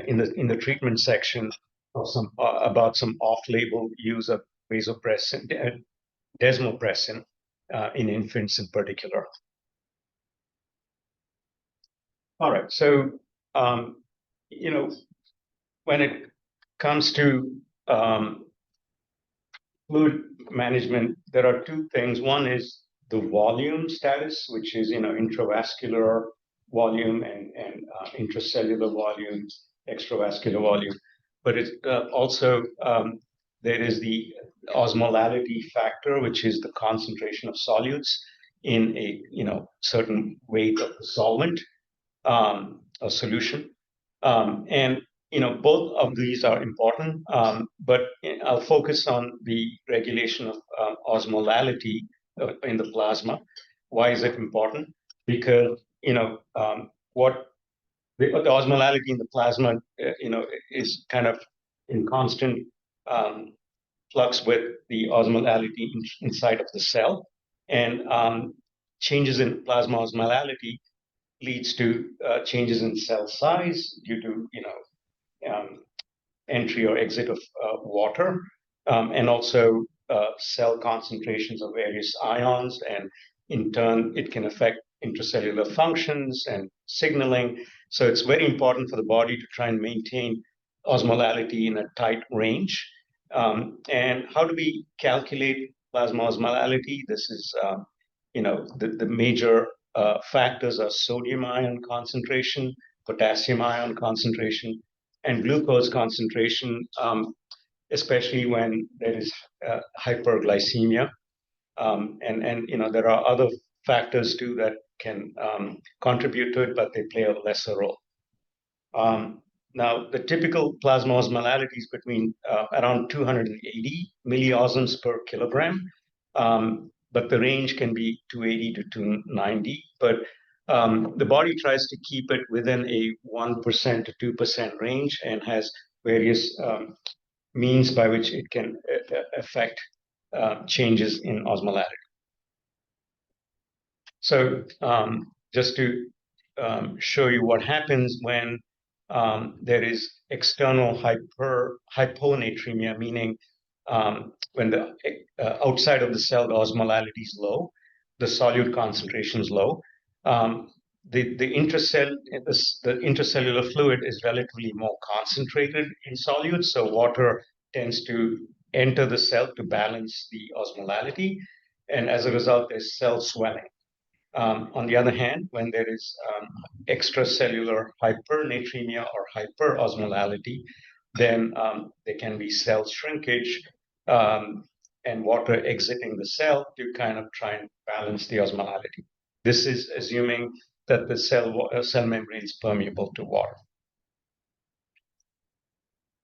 in the treatment section of about some off-label use of vasopressin, desmopressin, in infants in particular. All right, so when it comes to fluid management, there are two things. One is the volume status, which is intravascular volume and intracellular volume, extravascular volume. But it also there is the osmolality factor, which is the concentration of solutes in a certain weight of the solvent or solution. And both of these are important, but I'll focus on the regulation of osmolality in the plasma. Why is it important? Because what the osmolality in the plasma, is kind of in constant flux with the osmolality inside of the cell, and changes in plasma osmolality leads to changes in cell size due to entry or exit of water, and also cell concentrations of various ions, and in turn it can affect intracellular functions and signaling. So it's very important for the body to try and maintain osmolality in a tight range. And how do we calculate plasma osmolality? This is the major factors are sodium ion concentration, potassium ion concentration, and glucose concentration, especially when there is hyperglycemia. And there are other factors too that can contribute to it, but they play a lesser role. Now, the typical plasma osmolality is between around 280 milliosms per kilogram, but the range can be 280 to 290. But the body tries to keep it within a 1% to 2% range and has various means by which it can affect changes in osmolality. So just to show you what happens when there is external hyponatremia, meaning when the outside of the cell, the osmolality is low, the solute concentration is low. The intracellular fluid is relatively more concentrated in solutes, so water tends to enter the cell to balance the osmolality, and as a result, there's cell swelling. On the other hand, when there is extracellular hypernatremia or hyperosmolality, then there can be cell shrinkage and water exiting the cell to kind of try and balance the osmolality. This is assuming that the cell membrane is permeable to water.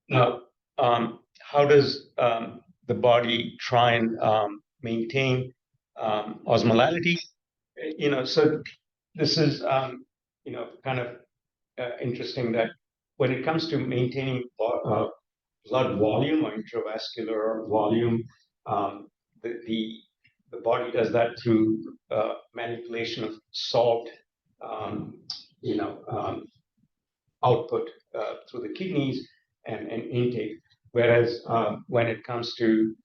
Now, how does the body try and maintain osmolality? So this is kind of interesting that when it comes to maintaining blood volume or intravascular volume, the body does that through manipulation of salt, output through the kidneys and intake. Whereas when it comes to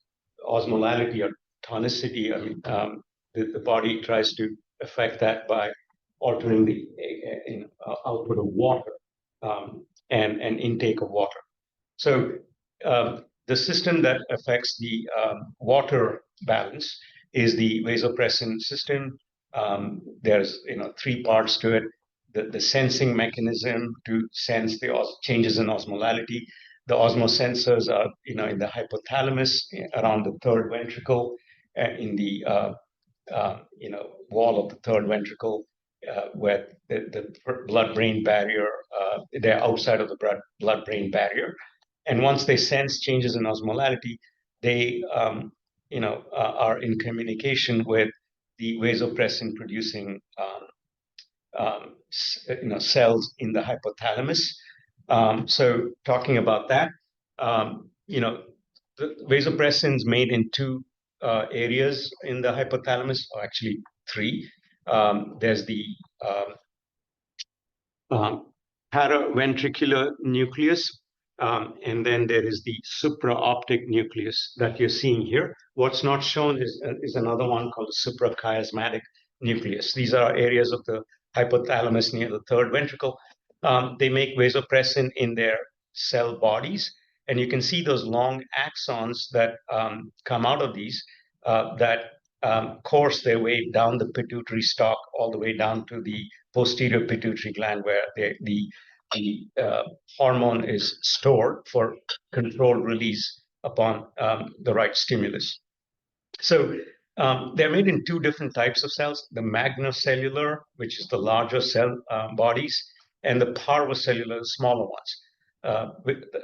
osmolality or tonicity, the body tries to affect that by altering the output of water and intake of water. So the system that affects the water balance is the vasopressin system. There's three parts to it. The sensing mechanism to sense the changes in osmolality. The osmosensors are in the hypothalamus around the third ventricle, in the wall of the third ventricle, where the blood-brain barrier, they're outside of the blood-brain barrier. And once they sense changes in osmolality, they are in communication with the vasopressin producing cells in the hypothalamus. So talking about that, the vasopressin's made in two areas in the hypothalamus, or actually three. There's the paraventricular nucleus, and then there is the supraoptic nucleus that you're seeing here. What's not shown is another one called the suprachiasmatic nucleus. These are areas of the hypothalamus near the third ventricle. They make vasopressin in their cell bodies, and you can see those long axons that come out of these that course their way down the pituitary stalk all the way down to the posterior pituitary gland, where the hormone is stored for controlled release upon the right stimulus. So they're made in two different types of cells: the magnocellular, which is the larger cell bodies, and the parvocellular, smaller ones.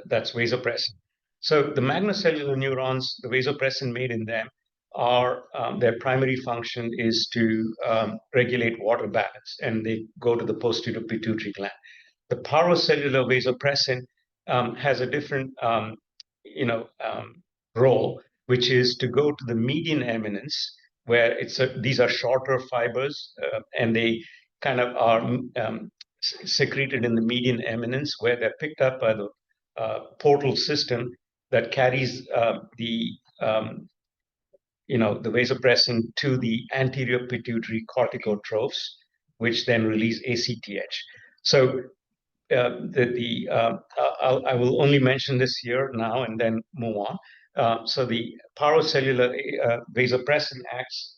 That's vasopressin. So the magnocellular neurons, the vasopressin made in them, are their primary function is to regulate water balance, and they go to the posterior pituitary gland. The parvocellular vasopressin has a different, role, which is to go to the median eminence, where these are shorter fibers, and they kind of are secreted in the median eminence, where they're picked up by the portal system that carries the vasopressin to the anterior pituitary corticotrophs, which then release ACTH. So I will only mention this here now and then move on. So the parocellular vasopressin acts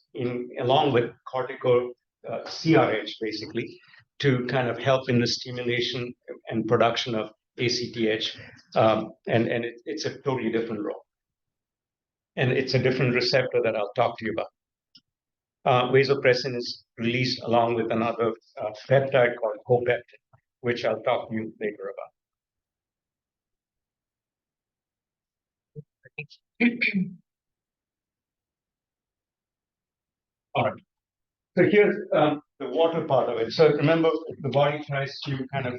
along with cortico CRH, basically, to kind of help in the stimulation and production of ACTH, and it's a totally different role. And it's a different receptor that I'll talk to you about. Vasopressin is released along with another peptide called copeptin, which I'll talk to you later about. All right. So here's the water part of it. So remember, the body tries to kind of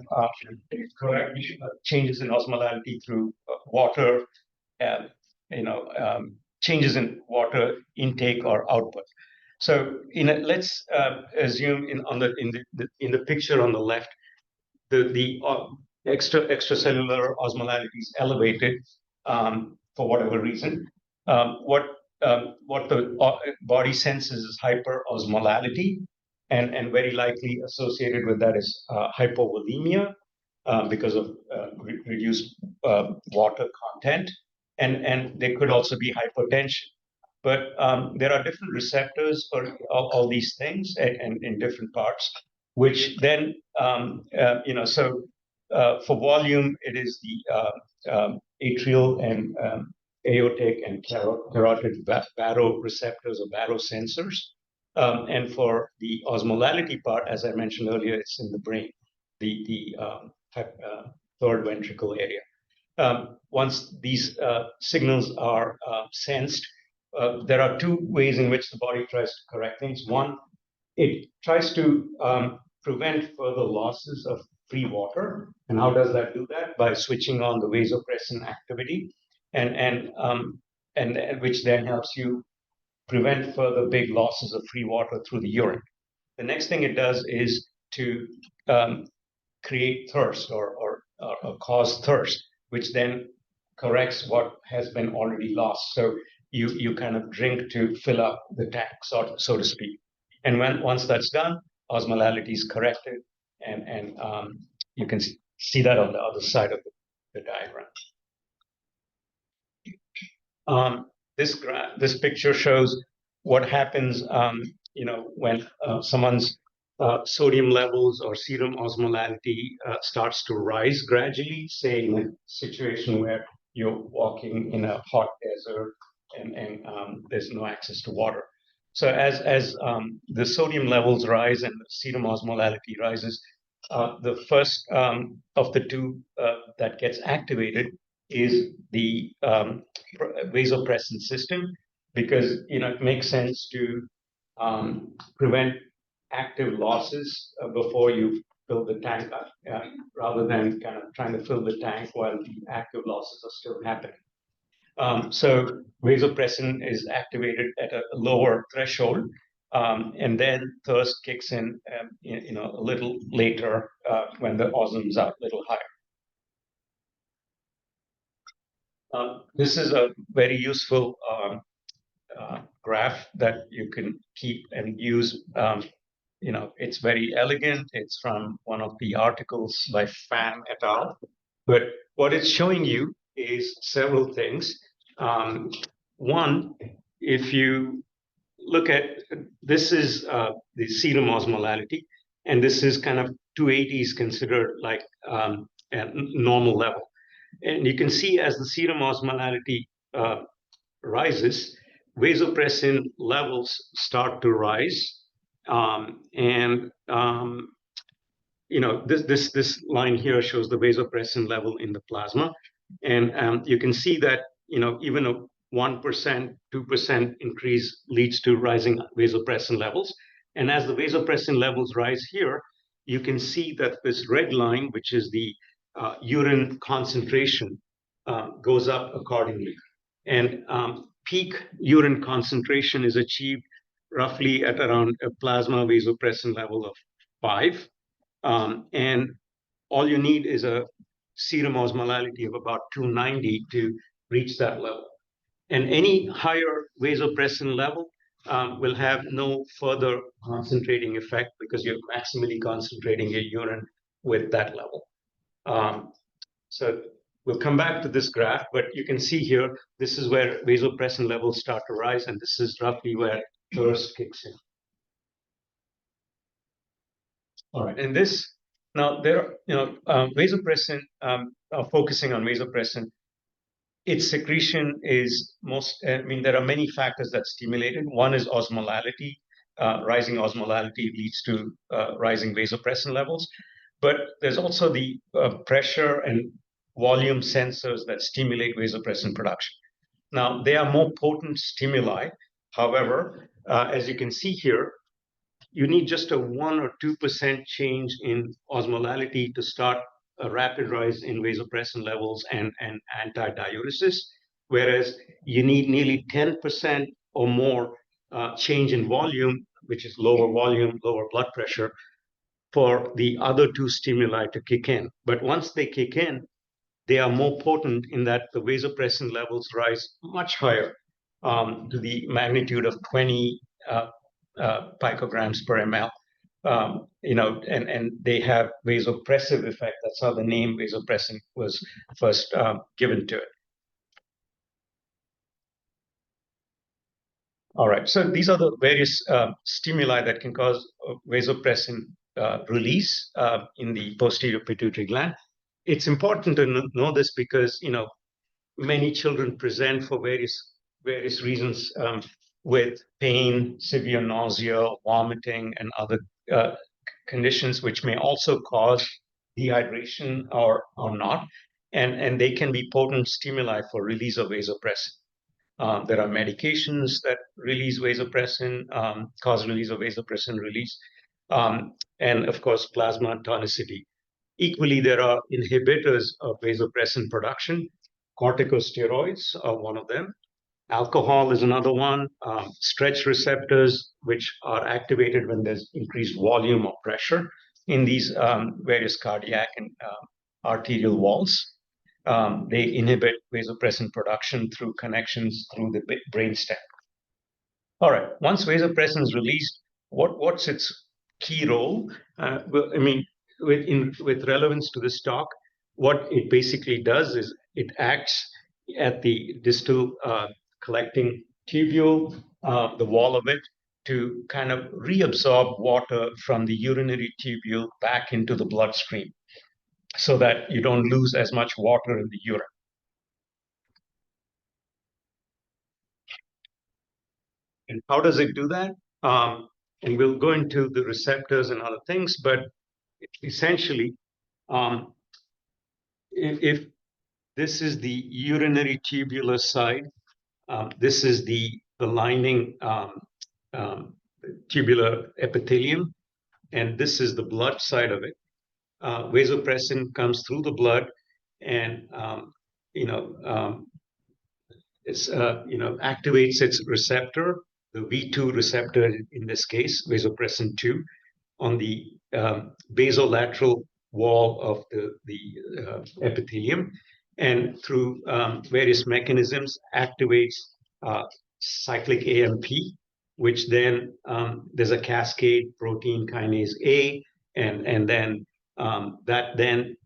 correct changes in osmolality through water, changes in water intake or output. So let's assume in the picture on the left, the extracellular osmolality is elevated for whatever reason. What the body senses is hyperosmolality, and very likely associated with that is hypovolemia because of reduced water content, and there could also be hypotension. But there are different receptors for all these things and in different parts, which then, for volume, it is the atrial and aortic and carotid baroreceptors or barosensors. And for the osmolality part, as I mentioned earlier, it's in the brain, the third ventricle area. Once these signals are sensed, there are two ways in which the body tries to correct things. One, it tries to prevent further losses of free water. And how does that do that? By switching on the vasopressin activity, and which then helps you prevent further big losses of free water through the urine. The next thing it does is to create thirst or cause thirst, which then corrects what has been already lost. So you kind of drink to fill up the tank, so to speak. And once that's done, osmolality is corrected, and you can see that on the other side of the diagram. This picture shows what happens, when someone's sodium levels or serum osmolality starts to rise gradually, say in a situation where you're walking in a hot desert and there's no access to water. So as the sodium levels rise and the serum osmolality rises, the first of the two that gets activated is the vasopressin system, because it makes sense to prevent active losses before you fill the tank up, rather than kind of trying to fill the tank while the active losses are still happening. So vasopressin is activated at a lower threshold, And then thirst kicks in, a little later when the osms are a little higher. This is a very useful graph that you can keep and use. It's very elegant. It's from one of the articles by Pham et al. But what it's showing you is several things. One, if you look at this is the serum osmolality, and this is kind of 280 is considered like a normal level. And you can see as the serum osmolality rises, vasopressin levels start to rise. And this line here shows the vasopressin level in the plasma. And you can see that, even a 1%, 2% increase leads to rising vasopressin levels. And as the vasopressin levels rise here, you can see that this red line, which is the urine concentration, goes up accordingly. And peak urine concentration is achieved roughly at around a plasma vasopressin level of 5. And all you need is a serum osmolality of about 290 to reach that level. And any higher vasopressin level will have no further concentrating effect because you're maximally concentrating your urine with that level. So we'll come back to this graph, but you can see here, this is where vasopressin levels start to rise, and this is roughly where thirst kicks in. All right, and this, now there are, vasopressin, focusing on vasopressin, its secretion is there are many factors that stimulate it. One is osmolality. Rising osmolality leads to rising vasopressin levels. But there's also the pressure and volume sensors that stimulate vasopressin production. Now, they are more potent stimuli. However, as you can see here, you need just a 1 or 2% change in osmolality to start a rapid rise in vasopressin levels and antidiuresis, whereas you need nearly 10% or more change in volume, which is lower volume, lower blood pressure, for the other two stimuli to kick in. But once they kick in, they are more potent in that the vasopressin levels rise much higher, to the magnitude of 20 picograms per ml. And they have vasopressive effect. That's how the name vasopressin was first given to it. All right, so these are the various stimuli that can cause vasopressin release in the posterior pituitary gland. It's important to know this because, many children present for various reasons with pain, severe nausea, vomiting, and other conditions which may also cause dehydration or not. And they can be potent stimuli for release of vasopressin. There are medications that release vasopressin, cause release of vasopressin release, and of course, plasma tonicity. Equally, there are inhibitors of vasopressin production. Corticosteroids are one of them. Alcohol is another one. Stretch receptors, which are activated when there's increased volume or pressure in these various cardiac and arterial walls. They inhibit vasopressin production through connections through the brainstem. All right, once vasopressin is released, what's its key role? Well, with relevance to this talk, what it basically does is it acts at the distal collecting tubule, the wall of it, to kind of reabsorb water from the urinary tubule back into the bloodstream so that you don't lose as much water in the urine. And how does it do that? And we'll go into the receptors and other things, but essentially, if this is the urinary tubular side, this is the lining tubular epithelium, and this is the blood side of it. Vasopressin comes through the blood and activates its receptor, the V2 receptor in this case, vasopressin 2, on the basolateral wall of the epithelium, and through various mechanisms activates cyclic AMP, which then there's a cascade protein kinase A, and then that then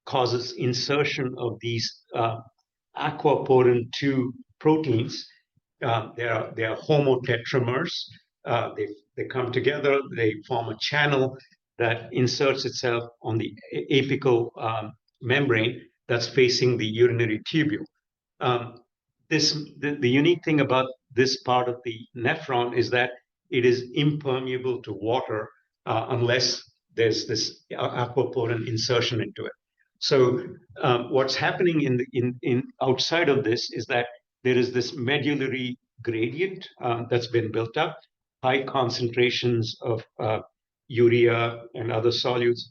causes insertion of these aquaporin 2 proteins. They are homotetramers. They come together, they form a channel that inserts itself on the apical membrane that's facing the urinary tubule. The unique thing about this part of the nephron is that it is impermeable to water unless there's this aquaporin insertion into it. So what's happening in outside of this is that there is this medullary gradient that's been built up, high concentrations of urea and other solutes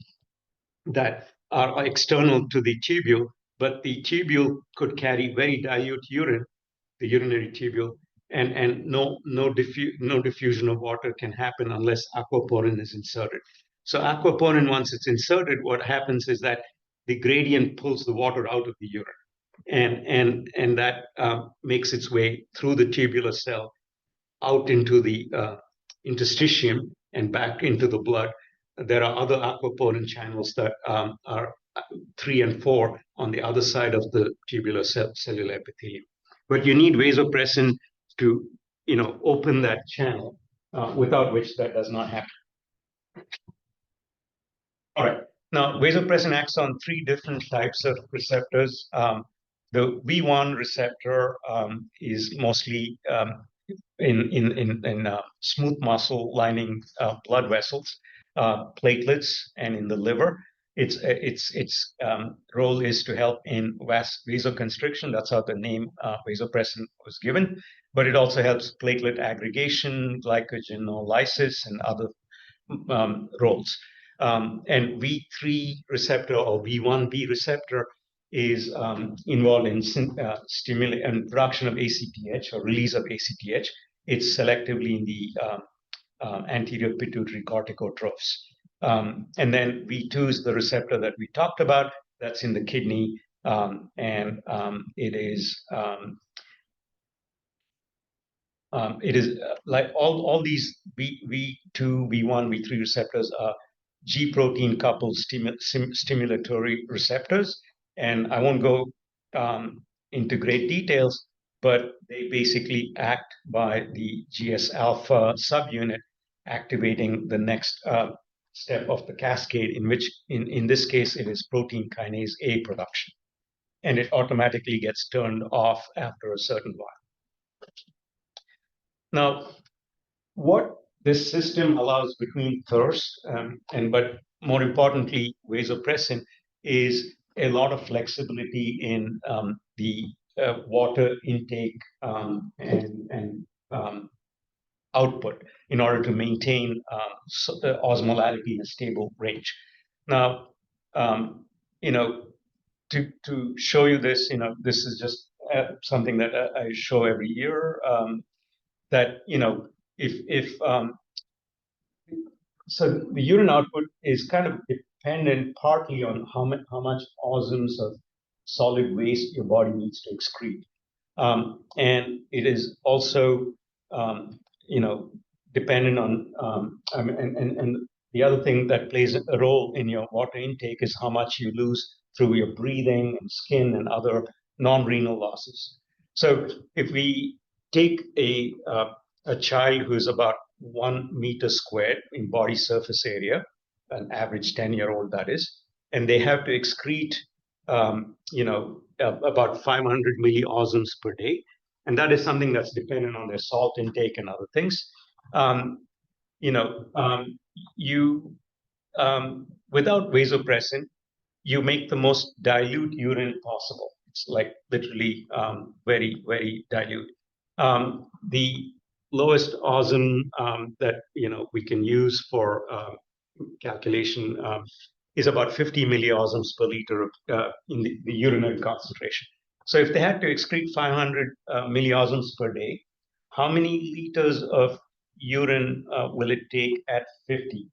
that are external to the tubule, but the tubule could carry very dilute urine, the urinary tubule, and no diffusion of water can happen unless aquaporin is inserted. So aquaporin, once it's inserted, what happens is that the gradient pulls the water out of the urine, and that makes its way through the tubular cell out into the interstitium and back into the blood. There are other aquaporin channels that are 3 and 4 on the other side of the tubular cellular epithelium. But you need vasopressin to, open that channel, without which that does not happen. All right. Now, vasopressin acts on 3 different types of receptors. The V1 receptor is mostly in smooth muscle lining blood vessels, platelets, and in the liver. Its role is to help in vasoconstriction. That's how the name vasopressin was given. But it also helps platelet aggregation, glycogenolysis, and other roles. And V3 receptor or V1B receptor is involved in and production of ACTH or release of ACTH. It's selectively in the anterior pituitary corticotrophs. And then V2 is the receptor that we talked about. That's in the kidney, and it is like all these V2, V1, V3 receptors are G protein coupled stimulatory receptors. And I won't go into great details, but they basically act by the GS alpha subunit activating the next step of the cascade, in which, in this case, it is protein kinase A production. And it automatically gets turned off after a certain while. Now, what this system allows between thirst but more importantly, vasopressin, is a lot of flexibility in the water intake and output in order to maintain osmolality in a stable range. Now, to show you this, this is just something that I show every year. That so the urine output is kind of dependent partly on how much osms of solid waste your body needs to excrete, and it is also dependent on and the other thing that plays a role in your water intake is how much you lose through your breathing and skin and other non-renal losses. So if we take a child who is about 1 meter squared in body surface area, an average 10-year-old that is, and they have to excrete, about 500 milliosms per day, and that is something that's dependent on their salt intake and other things. Without vasopressin, you make the most dilute urine possible. It's like literally very, very dilute. The lowest osm that we can use for calculation is about 50 milliosms per liter in the urinary concentration. So if they had to excrete 500 milliosms per day, how many liters of urine will it take at 50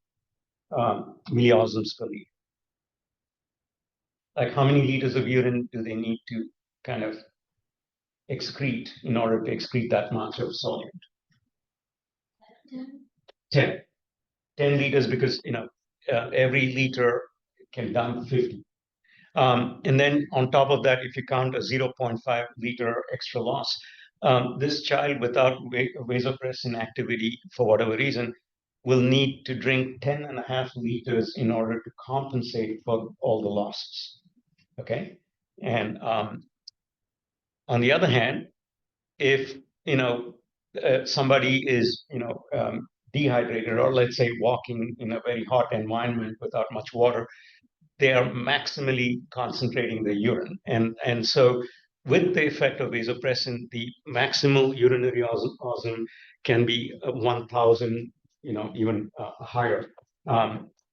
milliosmoles per liter? Like how many liters of urine do they need to kind of excrete in order to excrete that much of solute? 10. 10 liters, because every liter can dump 50. And then on top of that, if you count a 0.5 liter extra loss, this child without vasopressin activity, for whatever reason, will need to drink 10.5 liters in order to compensate for all the losses. Okay. And on the other hand, if somebody is dehydrated, or let's say walking in a very hot environment without much water, they are maximally concentrating the urine. And so with the effect of vasopressin, the maximal urinary osm can be 1,000, even higher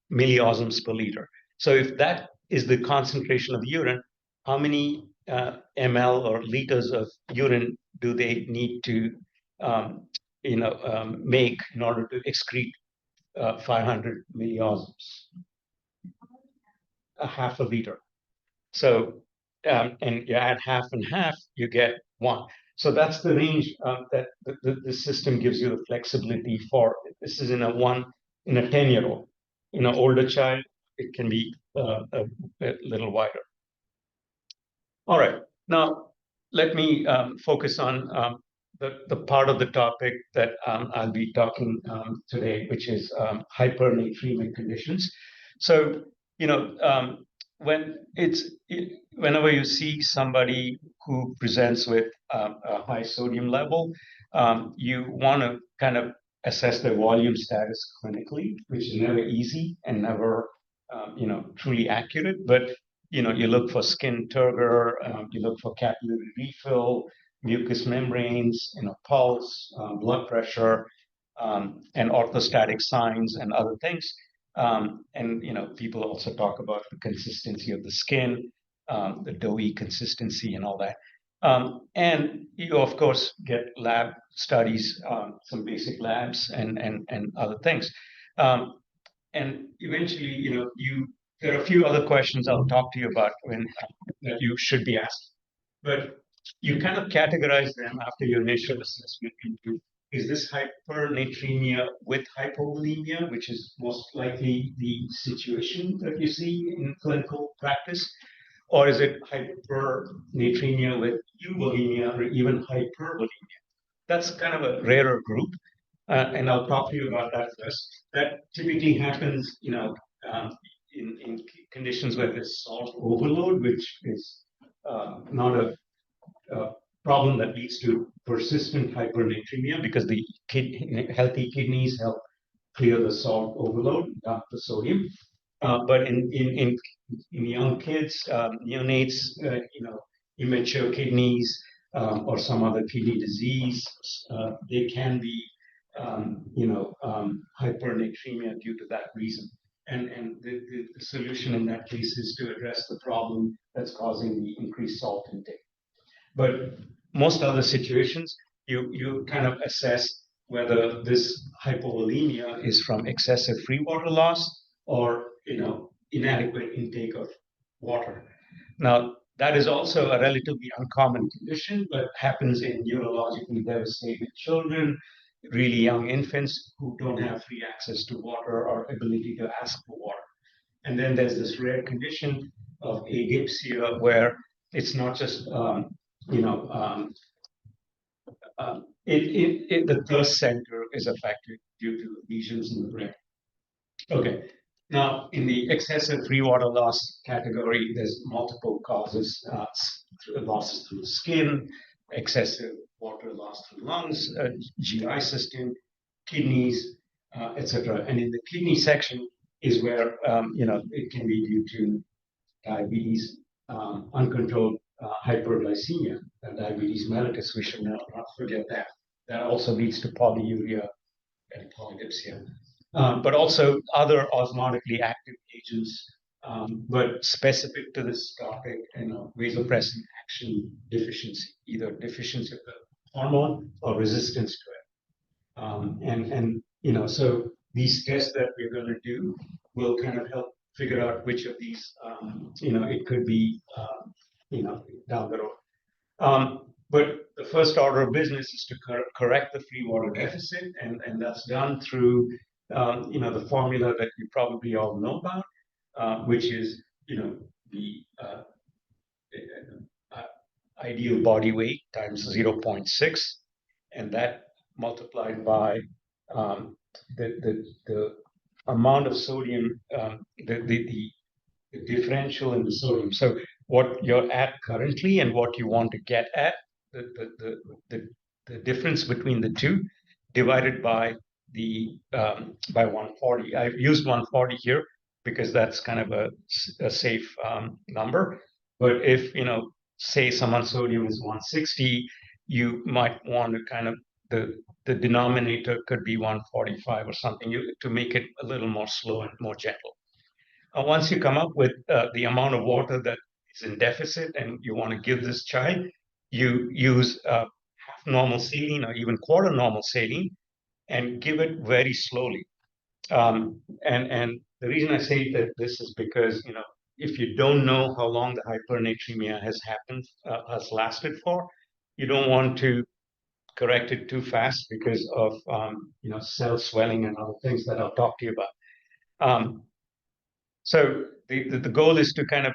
milliosms per liter. So if that is the concentration of the urine, how many ml or liters of urine do they need to make in order to excrete 500 milliosms? A half a liter. So, and you add half and half, you get 1. So that's the range that the system gives you the flexibility for. This is in a 10-year-old. In an older child, it can be a little wider. All right. Now, let me focus on the part of the topic that I'll be talking today, which is hypernatremic conditions. So, whenever you see somebody who presents with a high sodium level, you want to kind of assess their volume status clinically, which is never easy and never, truly accurate. But you look for skin turgor, you look for capillary refill, mucous membranes, pulse, blood pressure, and orthostatic signs and other things. And people also talk about the consistency of the skin, the doughy consistency, and all that. And you, of course, get lab studies, some basic labs, and other things. And eventually, there are a few other questions I'll talk to you about that you should be asked. But you kind of categorize them after your initial assessment into, is this hypernatremia with hypovolemia, which is most likely the situation that you see in clinical practice? Or is it hypernatremia with euvolemia or even hypervolemia? That's kind of a rarer group. And I'll talk to you about that first. That typically happens, in conditions where there's salt overload, which is not a problem that leads to persistent hypernatremia, because the healthy kidneys help clear the salt overload, dump the sodium. But in young kids, neonates, immature kidneys, or some other kidney disease, they can be, hypernatremia due to that reason. And the solution in that case is to address the problem that's causing the increased salt intake. But most other situations, you kind of assess whether this hypovolemia is from excessive free water loss or inadequate intake of water. Now, that is also a relatively uncommon condition, but happens in neurologically devastated children, really young infants who don't have free access to water or ability to ask for water. And then there's this rare condition of agipsia, where it's not just the thirst center is affected due to lesions in the brain. Okay. Now, in the excessive free water loss category, there's multiple causes: losses through skin, excessive water loss through lungs, GI system, kidneys, etc. And in the kidney section is where it can be due to diabetes, uncontrolled hyperglycemia, diabetes mellitus. We should not forget that. That also leads to polyuria and polydipsia. But also other osmotically active agents, but specific to this topic, vasopressin action deficiency, either deficiency of the hormone or resistance to it. And so these tests that we're going to do will kind of help figure out which of these, it could be, down the road. But the first order of business is to correct the free water deficit, and that's done through, the formula that you probably all know about, which is, the uh, ideal body weight times 0.6, and that multiplied by the amount of sodium, the differential in the sodium. So what you're at currently and what you want to get at, the, the, the, the, the difference between the two divided by the by 140. I've used 140 here because that's kind of a safe number. But if, say someone's sodium is 160, you might want to kind of, the denominator could be 145 or something to make it a little more slow and more gentle. Once you come up with the amount of water that is in deficit and you want to give this child, you use half normal saline or even quarter normal saline and give it very slowly. And the reason I say that this is because, if you don't know how long the hypernatremia has lasted for, you don't want to correct it too fast because of, cell swelling and other things that I'll talk to you about. So the goal is to kind of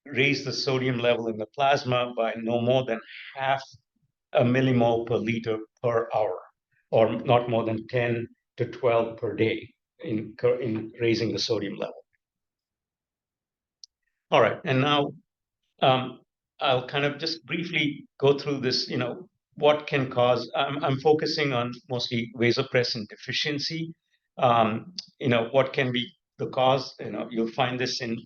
raise the sodium level in the plasma by no more than half a millimole per liter per hour, or not more than 10 to 12 per day in raising the sodium level. All right, and now I'll kind of just briefly go through this, what can cause, I'm focusing on mostly vasopressin deficiency. What can be the cause, you'll find this in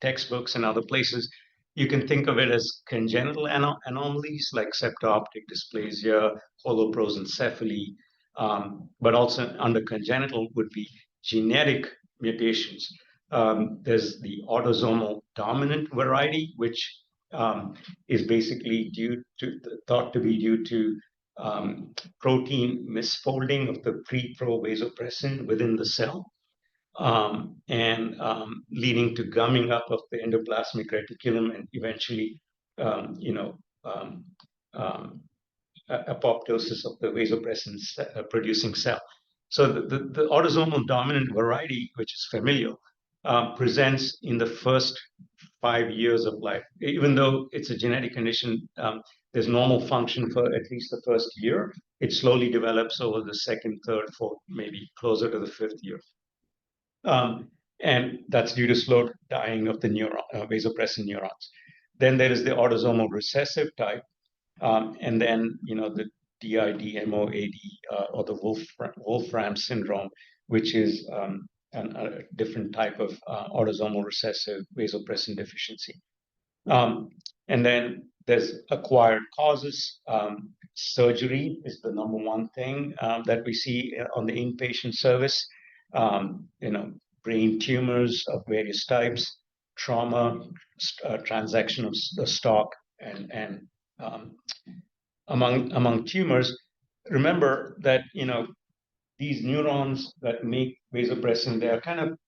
textbooks and other places. You can think of it as congenital anomalies like septo-optic dysplasia, holoprosencephaly, but also under congenital would be genetic mutations. There's the autosomal dominant variety, which is basically thought to be due to protein misfolding of the pre-pro vasopressin within the cell, and leading to gumming up of the endoplasmic reticulum and eventually, um, um, apoptosis of the vasopressin producing cell. So the autosomal dominant variety, which is familial, presents in the first 5 years of life. Even though it's a genetic condition, there's normal function for at least the first year. It slowly develops over the second, third, fourth, maybe closer to the fifth year. And that's due to slow dying of the vasopressin neurons. Then there is the autosomal recessive type, and then, the DID-MOAD, or the Wolfram syndrome, which is a different type of autosomal recessive vasopressin deficiency. And then there's acquired causes. Surgery is the number one thing that we see on the inpatient service. Brain tumors of various types, trauma, transaction of the stock, and among tumors. Remember that, these neurons that make vasopressin, they are kind of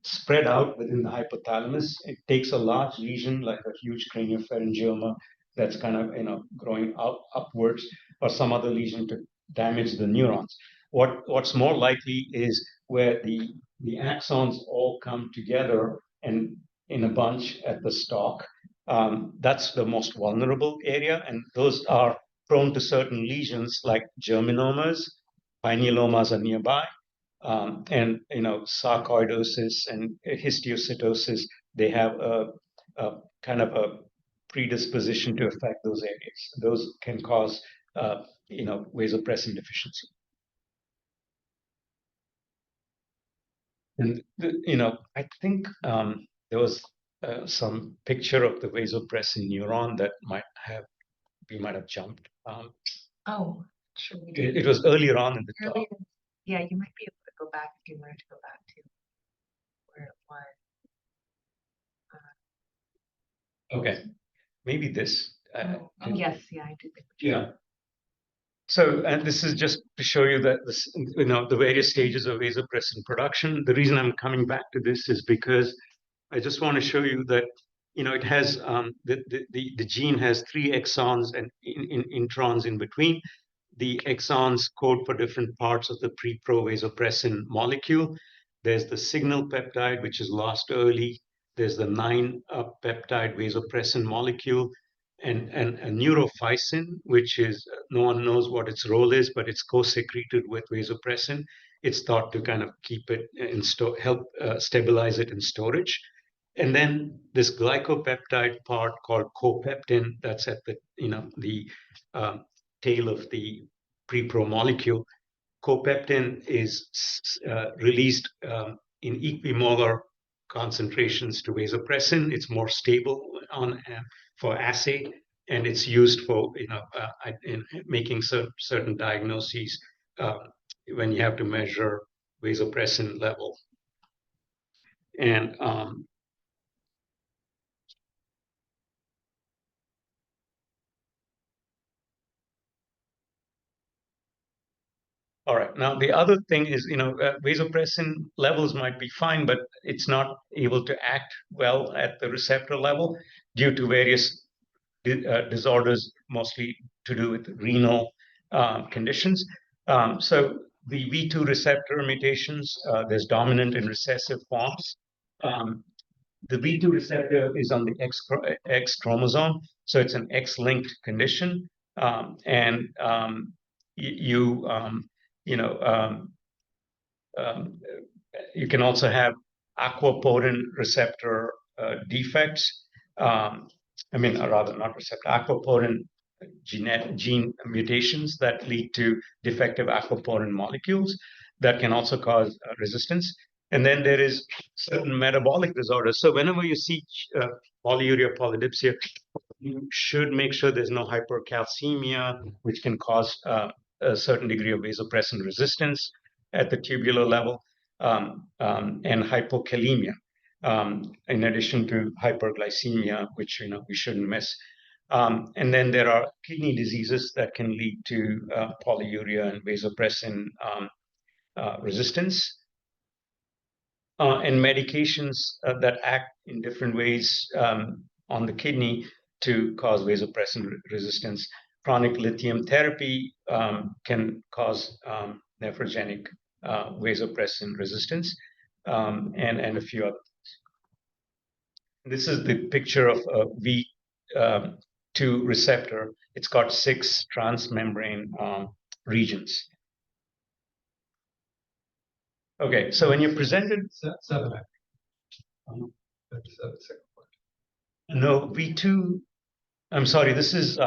spread out within the hypothalamus. It takes a large lesion like a huge craniopharyngioma that's kind of, growing upwards, or some other lesion to damage the neurons. What's more likely is where the axons all come together and in a bunch at the stalk. That's the most vulnerable area, and those are prone to certain lesions like germinomas. Pinealomas are nearby, and sarcoidosis and histiocytosis. They have a kind of a predisposition to affect those areas. Those can cause vasopressin deficiency. And I think there was some picture of the vasopressin neuron that we might have jumped. Oh, sure we did. It was earlier on in the talk. Yeah, you might be able to go back if you wanted to go back to where it was. Okay, maybe this. Yes, yeah, I do think. Yeah. So, and this is just to show you that this, the various stages of vasopressin production. The reason I'm coming back to this is because I just want to show you that, it has the gene has three exons and introns in between. The exons code for different parts of the pre-pro-vasopressin molecule. There's the signal peptide, which is lost early. There's the 9' peptide vasopressin molecule, and a neurophysin, which is no one knows what its role is, but it's co-secreted with vasopressin. It's thought to kind of keep it in help stabilize it in storage. And then this glycopeptide part called copeptin, that's at the uh, tail of the pre-pro molecule. Copeptin is released in equimolar concentrations to vasopressin. It's more stable for assay, and it's used for in making certain diagnoses uh, when you have to measure vasopressin level. And all right. Now, the other thing is, vasopressin levels might be fine, but it's not able to act well at the receptor level due to various disorders, mostly to do with renal conditions. So the V2 receptor mutations, there's dominant and recessive forms. Um, the V2 receptor is on the X chromosome, so it's an X-linked condition, and you you know um, you can also have aquaporin receptor defects. I mean, or rather, not receptor, aquaporin gene mutations that lead to defective aquaporin molecules that can also cause resistance. And then there is certain metabolic disorders. So whenever you see polyuria, polydipsia, you should make sure there's no hypercalcemia, which can cause a certain degree of vasopressin resistance at the tubular level, and hypokalemia, in addition to hyperglycemia, which we shouldn't miss. And then there are kidney diseases that can lead to polyuria and vasopressin resistance, and medications that act in different ways on the kidney to cause vasopressin resistance. Chronic lithium therapy can cause nephrogenic vasopressin resistance, and a few other. This is the picture of a V2 receptor. It's got 6 transmembrane regions. Okay, so when you're presented... Seven, that's the second part. No, V2, I'm sorry, this is,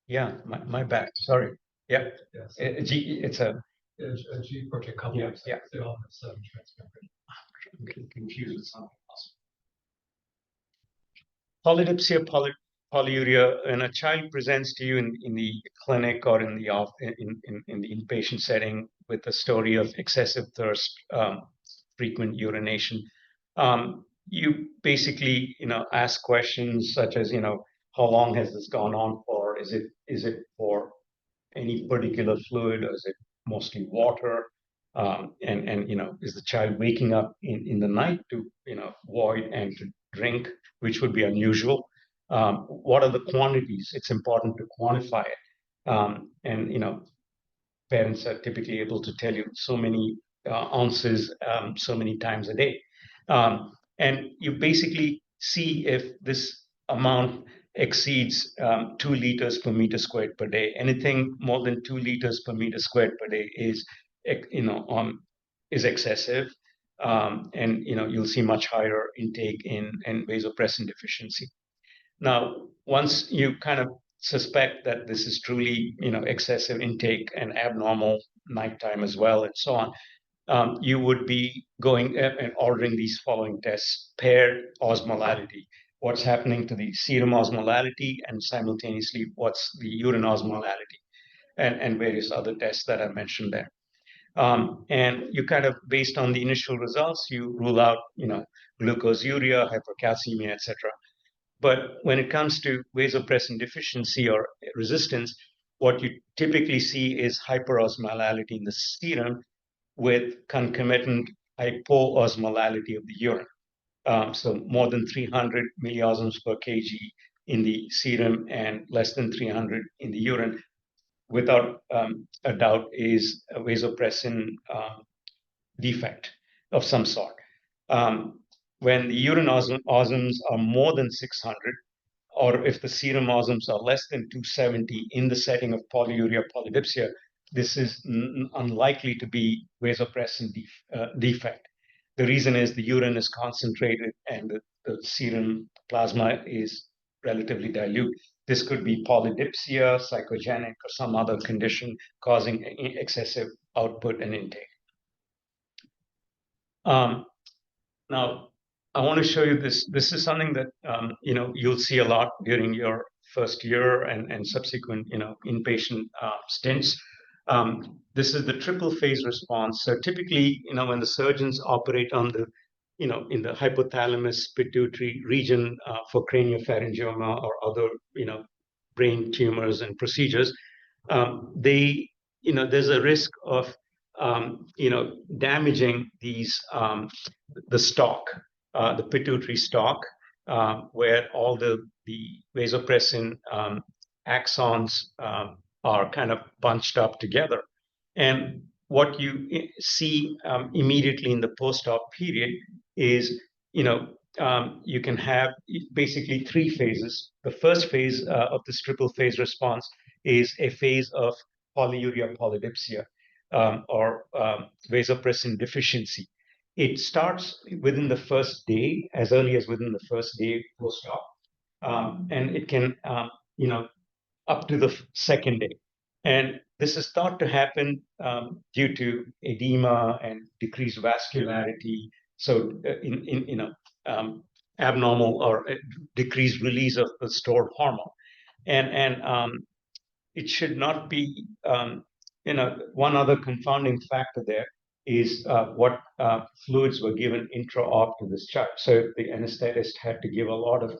yeah, my bad, sorry. Yeah, Yes. it's a G protein complex. Yeah. They all have 7 transmembrane. I'm confused with something else. Polydipsia, polyuria, when a child presents to you in the clinic or in the inpatient setting with a story of excessive thirst, frequent urination, you basically ask questions such as how long has this gone on for? Is it for any particular fluid, or is it mostly water? And is the child waking up in the night to void and to drink, which would be unusual? What are the quantities? It's important to quantify it. And parents are typically able to tell you so many ounces, so many times a day. And you basically see if this amount exceeds 2 liters per meter squared per day. Anything more than 2 liters per meter squared per day is excessive, and you'll see much higher intake in vasopressin deficiency. Now, once you kind of suspect that this is truly excessive intake and abnormal nighttime as well, and so on, you would be going and ordering these following tests: paired osmolality, what's happening to the serum osmolality, and simultaneously what's the urine osmolality, and various other tests that I mentioned there. And you kind of, based on the initial results, you rule out glucoseuria, hypercalcemia, etc. But when it comes to vasopressin deficiency or resistance, what you typically see is hyperosmolality in the serum with concomitant hypoosmolality of the urine. So more than 300 milliosmoles per kg in the serum and less than 300 in the urine, without a doubt, is a vasopressin defect of some sort. When the urine osms are more than 600, or if the serum osms are less than 270 in the setting of polyuria polydipsia, this is unlikely to be vasopressin defect. The reason is the urine is concentrated and the serum plasma is relatively dilute. This could be polydipsia, psychogenic, or some other condition causing excessive output and intake. Now, I want to show you this. This is something that you'll see a lot during your first year and subsequent inpatient stints. This is the triple phase response. So typically, when the surgeons operate on the in the hypothalamus pituitary region for craniopharyngioma or other brain tumors and procedures, there's a risk of damaging these the stalk, the pituitary stalk, where all the vasopressin axons are kind of bunched up together. And what you see immediately in the post-op period is, you can have basically three phases. The first phase of this triple phase response is a phase of polyuria polydipsia, or vasopressin deficiency. It starts within the first day, as early as within the first day post-op, and it can, up to the second day. And this is thought to happen due to edema and decreased vascularity. So, abnormal or decreased release of the stored hormone, and it should not be. One other confounding factor there is what fluids were given intra-op to this child. So the anesthetist had to give a lot of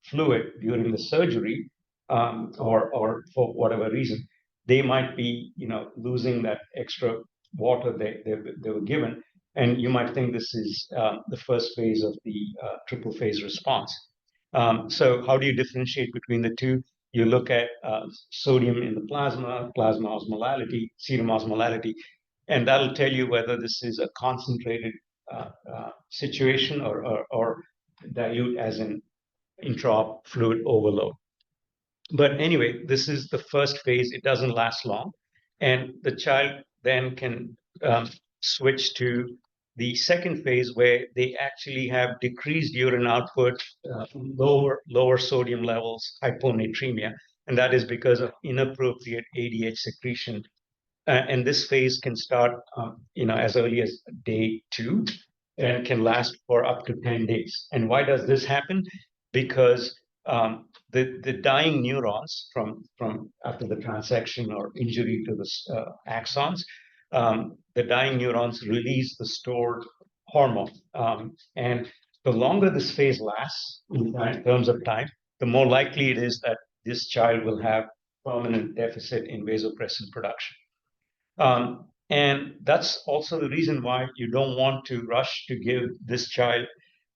fluid during the surgery, or for whatever reason, they might be, losing that extra water they were given, and you might think this is the first phase of the triple phase response. So how do you differentiate between the two? You look at sodium in the plasma osmolality, serum osmolality, and that'll tell you whether this is a concentrated situation or dilute as in intra-op fluid overload. But anyway, this is the first phase. It doesn't last long. And the child then can switch to the second phase, where they actually have decreased urine output, lower sodium levels, hyponatremia, and that is because of inappropriate ADH secretion. And this phase can start, as early as day 2, and can last for up to 10 days. And why does this happen? Because the dying neurons from after the transection or injury to the axons, the dying neurons release the stored hormone. And the longer this phase lasts in terms of time, the more likely it is that this child will have permanent deficit in vasopressin production. And that's also the reason why you don't want to rush to give this child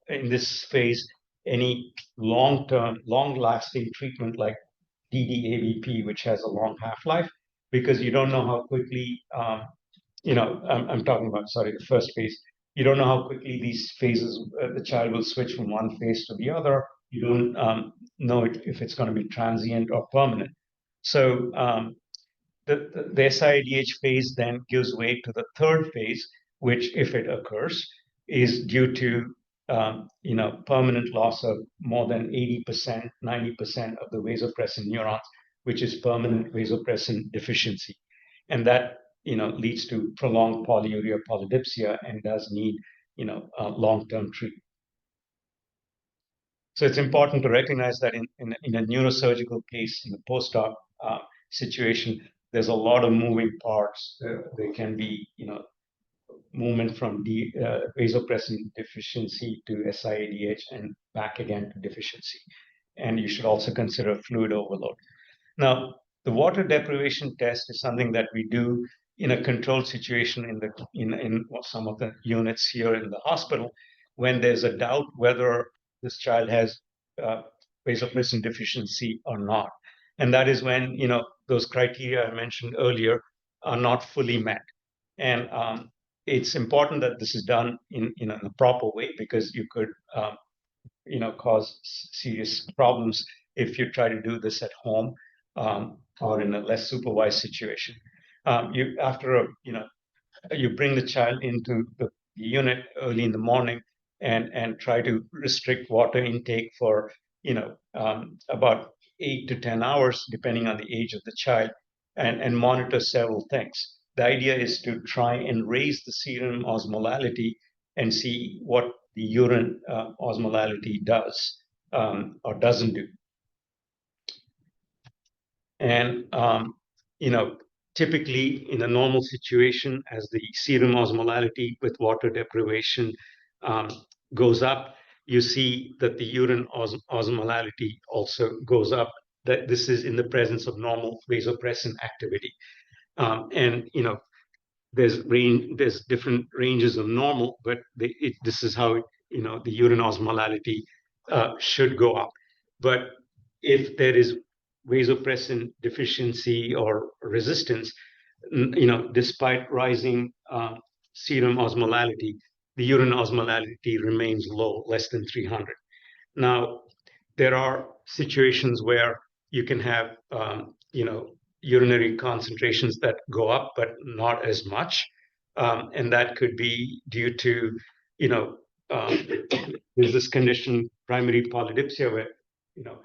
in this phase any long-term, long-lasting treatment like DD-AVP, which has a long half-life, because you don't know how quickly, I'm talking about, sorry, the first phase. You don't know how quickly these phases, the child will switch from one phase to the other. You don't know if it's going to be transient or permanent. So the SIADH phase then gives way to the third phase, which, if it occurs, is due to permanent loss of more than 80%, 90% of the vasopressin neurons, which is permanent vasopressin deficiency. And that leads to prolonged polyuria polydipsia and does need long-term treatment. So it's important to recognize that in a neurosurgical case, in a post-op situation, there's a lot of moving parts. There can be movement from vasopressin deficiency to SIADH and back again to deficiency. And you should also consider fluid overload. Now, The water deprivation test is something that we do in a controlled situation in some of the units here in the hospital when there's a doubt whether this child has vasopressin deficiency or not. And that is when, those criteria I mentioned earlier are not fully met. And it's important that this is done in a proper way, because you could cause serious problems if you try to do this at home, or in a less supervised situation. You bring the child into the unit early in the morning and try to restrict water intake for about 8 to 10 hours, depending on the age of the child, and monitor several things. The idea is to try and raise the serum osmolality and see what the urine osmolality does or doesn't do. And typically in a normal situation, as the serum osmolality with water deprivation goes up, you see that the urine osmolality also goes up. That this is in the presence of normal vasopressin activity. And there's different ranges of normal, but this is how the urine osmolality should go up. But if there is vasopressin deficiency or resistance, despite rising serum osmolality, the urine osmolality remains low, less than 300. Now, there are situations where you can have urinary concentrations that go up, but not as much. And that could be due to, there's this condition, primary polydipsia, where,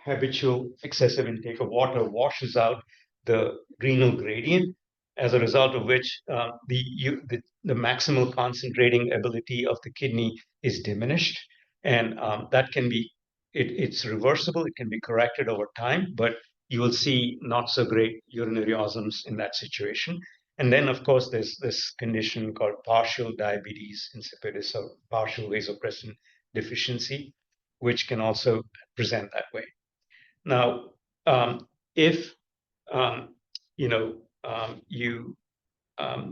habitual excessive intake of water washes out the renal gradient, as a result of which the maximal concentrating ability of the kidney is diminished. And that can be, it's reversible, it can be corrected over time, but you will see not so great urinary osms in that situation. And then, of course, there's this condition called partial diabetes insipidus, or partial vasopressin deficiency, which can also present that way. Now, if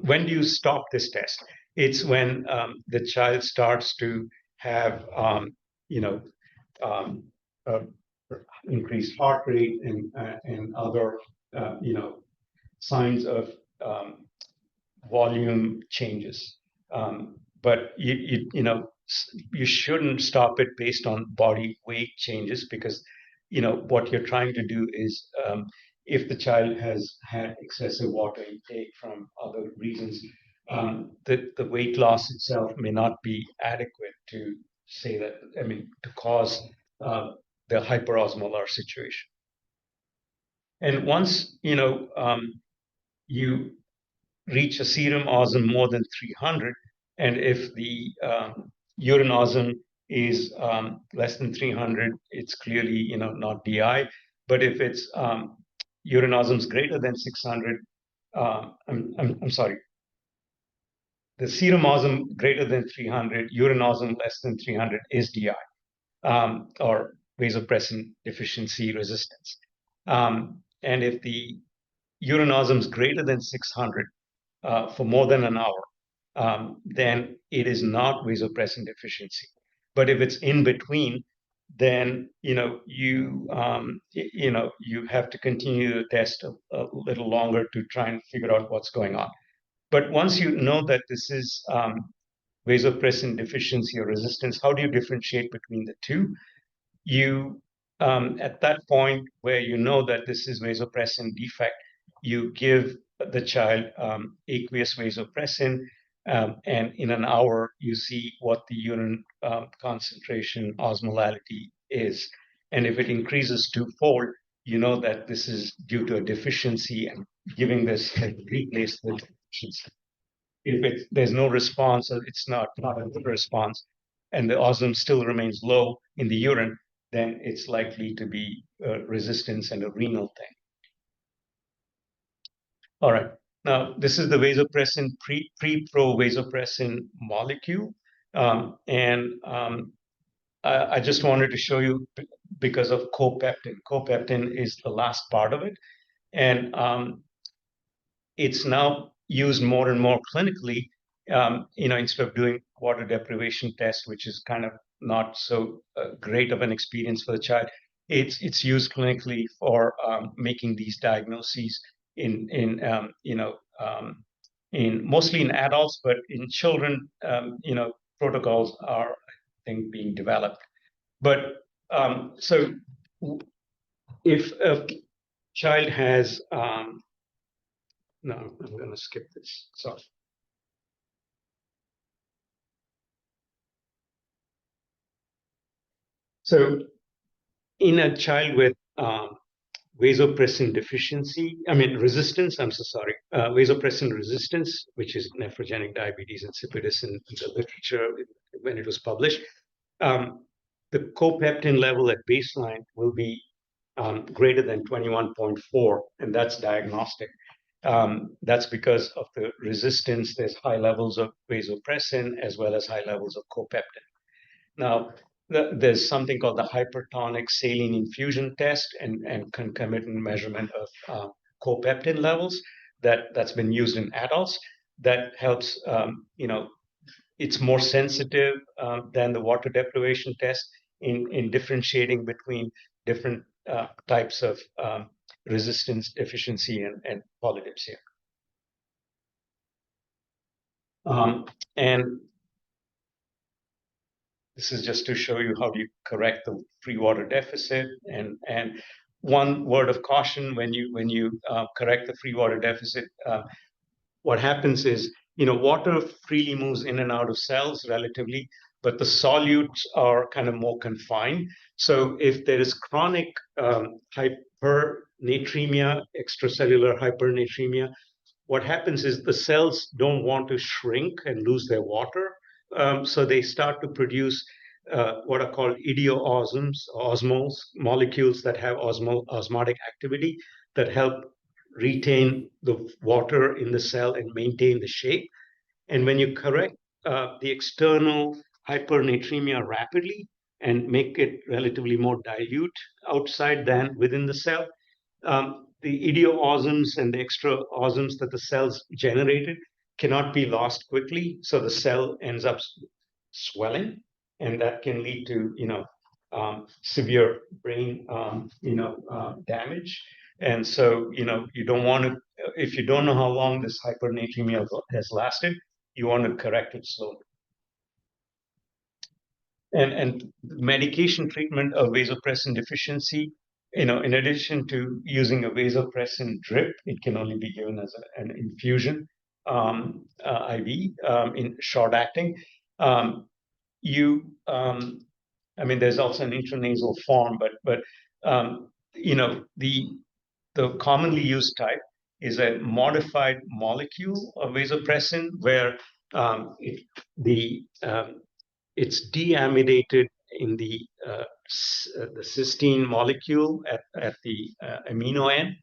when do you stop this test? It's when the child starts to have increased heart rate and other signs of volume changes. But you shouldn't stop it based on body weight changes, because what you're trying to do is, if the child has had excessive water intake from other reasons, the weight loss itself may not be adequate to say that, to cause the hyperosmolar situation. And once you reach a serum osm more than 300, and if the urine osm is less than 300, it's clearly not DI. But if it's urine osms greater than 600, I'm sorry, the serum osm greater than 300, urine osm less than 300 is DI, or vasopressin deficiency resistance. And if the urine osm is greater than 600 for more than an hour, then it is not vasopressin deficiency. But if it's in between, then you have to continue the test a little longer to try and figure out what's going on. But once you know that this is vasopressin deficiency or resistance, how do you differentiate between the two? You, at that point where you know that this is vasopressin defect, you give the child aqueous vasopressin, and in an hour you see what the urine concentration osmolality is. And if it increases twofold, you know that this is due to a deficiency, and giving this replace the deficiency. If there's no response, or it's not a good response, and the osm still remains low in the urine, then it's likely to be resistance and a renal thing. All right. Now, this is the vasopressin, pre-pro vasopressin molecule. I just wanted to show you because of copeptin. Copeptin is the last part of it. And it's now used more and more clinically, instead of doing water deprivation test, which is kind of not so great of an experience for the child. It's used clinically for making these diagnoses in mostly in adults, but in children, protocols are, I think, being developed. But so if a child has, no, I'm going to skip this. Sorry. So in a child with vasopressin deficiency, resistance, I'm so sorry, vasopressin resistance, which is nephrogenic diabetes insipidus in the literature when it was published, the copeptin level at baseline will be greater than 21.4, and that's diagnostic. That's because of the resistance. There's high levels of vasopressin as well as high levels of copeptin. Now, there's something called the hypertonic saline infusion test and concomitant measurement of copeptin levels that's been used in adults. That helps, it's more sensitive than the water deprivation test in differentiating between different types of resistance deficiency and polydipsia. And this is just to show you how do you correct the free water deficit. And one word of caution when you correct the free water deficit, what happens is, water freely moves in and out of cells relatively, but the solutes are kind of more confined. So if there is chronic hypernatremia, extracellular hypernatremia, what happens is the cells don't want to shrink and lose their water. So they start to produce what are called osmoles, molecules that have osmotic activity that help retain the water in the cell and maintain the shape. And when you correct the external hypernatremia rapidly and make it relatively more dilute outside than within the cell, the idioosms and the extra osms that the cells generated cannot be lost quickly. So the cell ends up swelling, and that can lead to, severe brain, damage. And so, you don't want to, if you don't know how long this hypernatremia has lasted, you want to correct it slowly. And medication treatment of vasopressin deficiency, in addition to using a vasopressin drip, it can only be given as an infusion, IV, in short acting. There's also an intranasal form, but the commonly used type is a modified molecule of vasopressin where it's deamidated in the cysteine molecule at the amino end,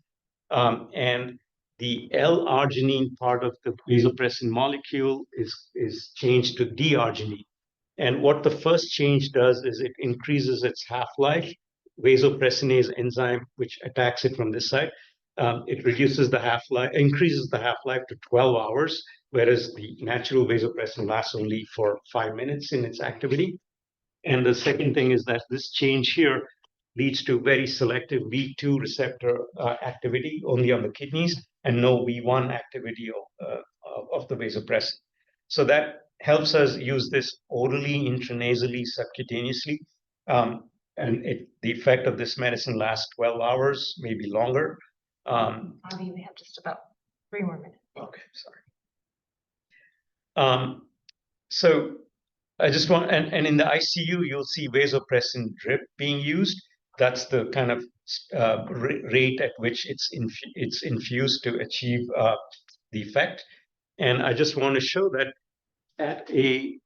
and the L-arginine part of the vasopressin molecule is changed to D-arginine. And what the first change does is it increases its half-life. Vasopressinase enzyme, which attacks it from this side, it reduces the half-life, increases the half-life to 12 hours, whereas the natural vasopressin lasts only for 5 minutes in its activity. And the second thing is that this change here leads to very selective V2 receptor activity only on the kidneys and no V1 activity of the vasopressin. So that helps us use this orally, intranasally, subcutaneously. And the effect of this medicine lasts 12 hours, maybe longer. Bobby, we have just about 3 more minutes. Okay, sorry. So I just want, and in the ICU, you'll see vasopressin drip being used. That's the kind of rate at which it's infused to achieve the effect. And I just want to show that at a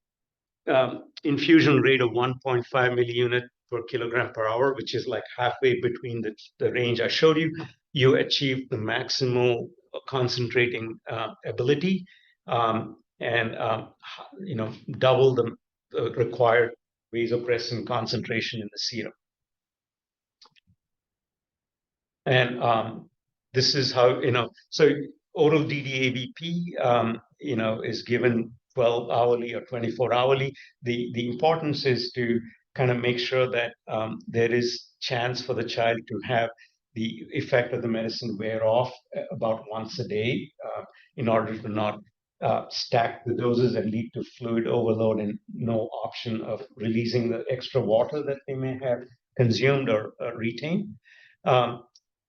infusion rate of 1.5 milliunit per kilogram per hour, which is like halfway between the range I showed you, you achieve the maximal concentrating ability, and double the required vasopressin concentration in the serum. And this is how, so oral DDAVP, is given 12 hourly or 24 hourly. The importance is to kind of make sure that there is chance for the child to have the effect of the medicine wear off about once a day in order to not stack the doses and lead to fluid overload and no option of releasing the extra water that they may have consumed or retained.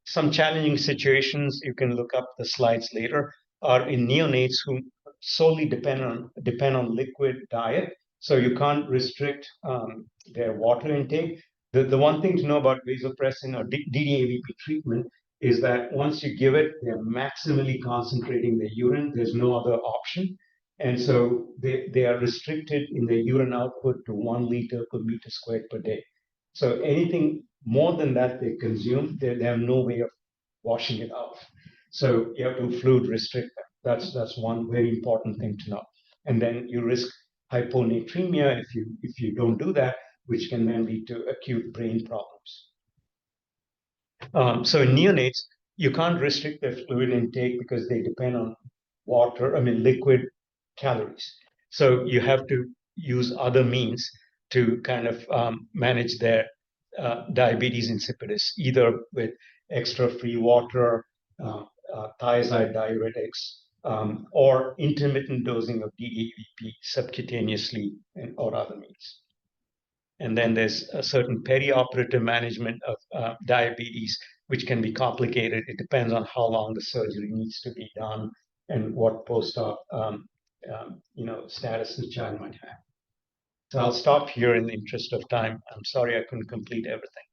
Some challenging situations, you can look up the slides later, are in neonates who solely depend on liquid diet. So you can't restrict their water intake. The one thing to know about vasopressin or DDAVP treatment is that once you give it, they're maximally concentrating the urine. There's no other option. And so they are restricted in their urine output to 1 liter per meter squared per day. So anything more than that they consume, they have no way of washing it off. So you have to fluid restrict them. That's one very important thing to know. And then you risk hyponatremia if you don't do that, which can then lead to acute brain problems. So in neonates, you can't restrict their fluid intake because they depend on liquid calories. So you have to use other means to kind of manage their diabetes insipidus, either with extra free water, thiazide diuretics, or intermittent dosing of DAVP subcutaneously or other means. And then there's a certain perioperative management of diabetes, which can be complicated. It depends on how long the surgery needs to be done and what post-op status the child might have. So I'll stop here in the interest of time. I'm sorry I couldn't complete everything.